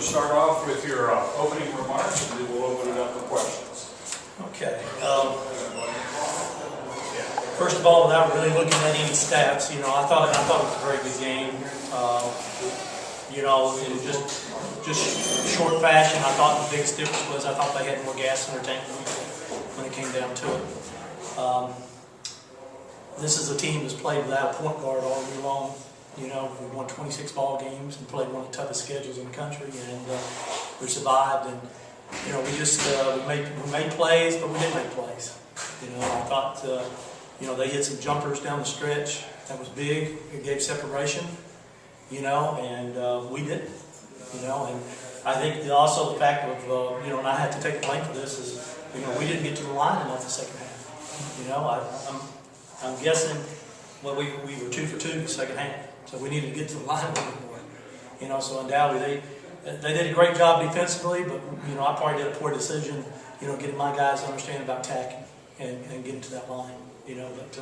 Start off with your opening remarks, and then we'll open it up for questions. Okay. First of all, without really looking at any stats, I thought it was a very good game. In just short fashion, I thought the biggest difference was I thought they had more gas in their tank when it came down to it. This is a team that's played without a point guard all year long. We won 26 ball games and played one of the toughest schedules in the country, and we survived. And we made plays, but we didn't make plays. I thought they hit some jumpers down the stretch that was big. It gave separation. And we didn't. And I think also the fact of and I had to take the blame for this is we didn't get to the line enough the second half. I'm guessing we were 2 for 2 in the second half. So we needed to get to the line a little bit more. So undoubtedly they did a great job defensively, but I probably did a poor decision, getting my guys to understand about tacking and getting to that line. But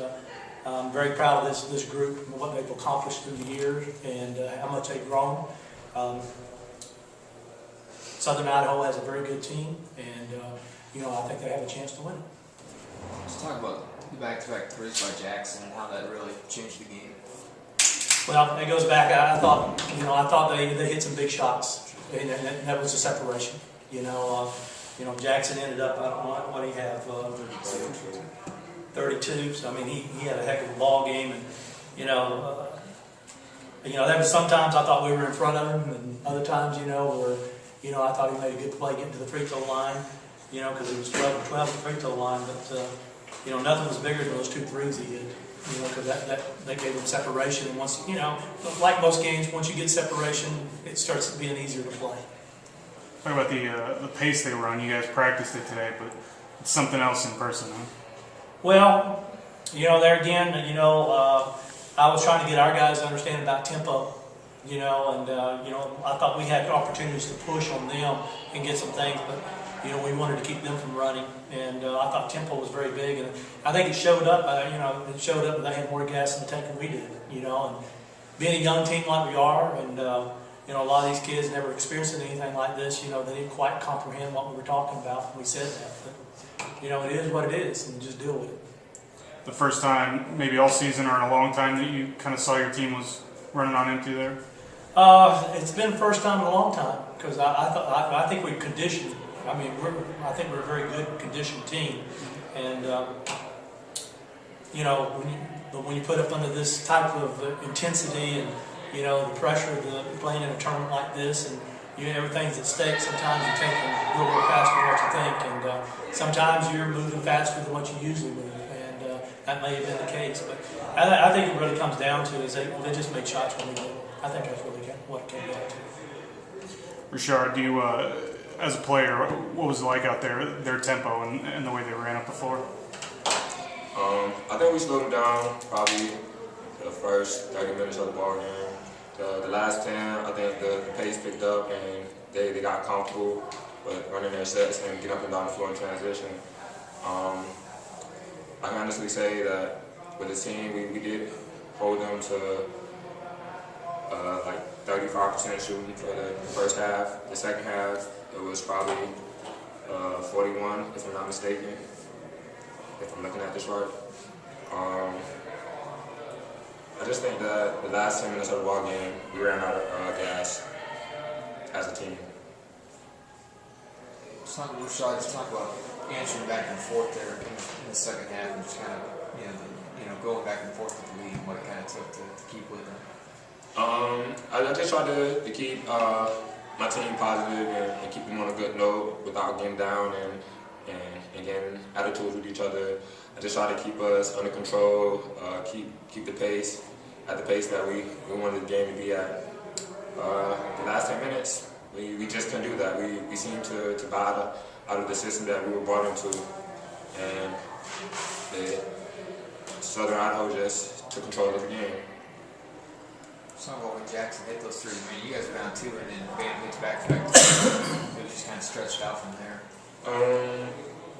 I'm very proud of this group and what they've accomplished through the years and how much they've grown. Southern Idaho has a very good team, and I think they have a chance to win. Let's talk about the back-to-back threes by Jackson and how that really changed the game. Well, it goes back. I thought they hit some big shots, and that was the separation. Jackson ended up, I don't know what he had, 32. So I mean, he had a heck of a ball game, and that was sometimes I thought we were in front of him, and other times, where I thought he made a good play getting to the free throw line, because it was 12-12 at the free throw line, but nothing was bigger than those 2 threes he hit. Because that gave them separation. And once, like most games, once you get separation, it starts being easier to play. Talk about the pace they were on. You guys practiced it today, but it's something else in person, huh? Well, there again, I was trying to get our guys to understand about tempo, and I thought we had opportunities to push on them and get some things, but we wanted to keep them from running, and I thought tempo was very big, and I think it showed up. It showed up that they had more gas in the tank than we did. And being a young team like we are, and a lot of these kids never experienced anything like this. They didn't quite comprehend what we were talking about when we said that. But it is what it is, and just deal with it. The first time, maybe all season or in a long time, that you kind of saw your team was running on empty there. It's been the first time in a long time, because I think we conditioned. I think we're a very good conditioned team, and when you put up under this type of intensity and the pressure of playing in a tournament like this, and everything's at stake. Sometimes you're taking a little bit faster than what you think, and sometimes you're moving faster than what you usually move, and that may have been the case. But I think it really comes down to is they just make shots when we do. I think that's really what it came down to. Richard, do you? As a player, what was it like out there, their tempo and the way they ran up the floor? I think we slowed them down probably the first 30 minutes of the ball game. The last 10, I think the pace picked up and they got comfortable with running their sets and getting up and down the floor in transition. I can honestly say that with the team, we did hold them to like 35% shooting for the first half. The second half, it was probably 41, if I'm not mistaken, if I'm looking at this right. I just think that the last 10 minutes of the ball game, we ran out of gas as a team. Let's talk about answering back and forth there in the second half, and just kind of going back and forth with the lead, and what it kind of took to keep with them. I just tried to keep my team positive and keep them on a good note without getting down and getting attitudes with each other. I just tried to keep us under control, keep the pace at the pace that we wanted the game to be at. The last 10 minutes, we just couldn't do that. We seemed to buy out of the system that we were brought into, and Southern Idaho just took control of the game. Talking about when Jackson hit those 3, you guys were down 2, and then Bam hits back-to-back. It was just kind of stretched out from there.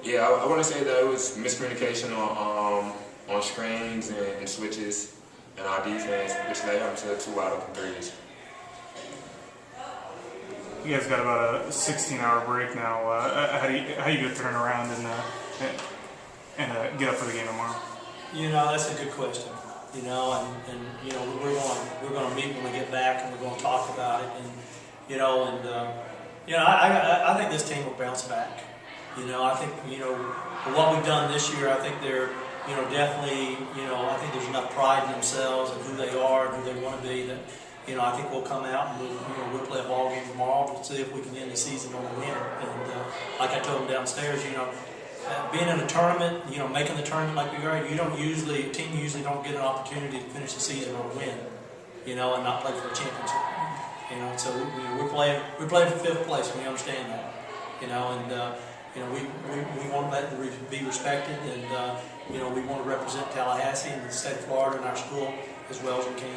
Yeah, I want to say that it was miscommunication on screens and switches in our defense, which led him to 2 out of 3s. You guys got about a 16-hour break now. How do you go turn around and get up for the game tomorrow? You know, that's a good question. You know, and you know, we're going to meet when we get back, and we're going to talk about it. And you know, I think this team will bounce back. You know, I think, you know, for what we've done this year, I think they're, you know, definitely, you know, I think there's enough pride in themselves and who they are and who they want to be that, you know, I think we'll come out and we'll play a ball game tomorrow to see if we can end the season on a winner. And like I told them downstairs, you know, being in a tournament, you know, making the tournament like we are, a team usually don't get an opportunity to finish the season on a win, you know, and not play for a championship. You know, so we're playing for fifth place. We understand that, you know, and you know, we want that to be respected, and you know, we want to represent Tallahassee and the state of Florida and our school as well as we can.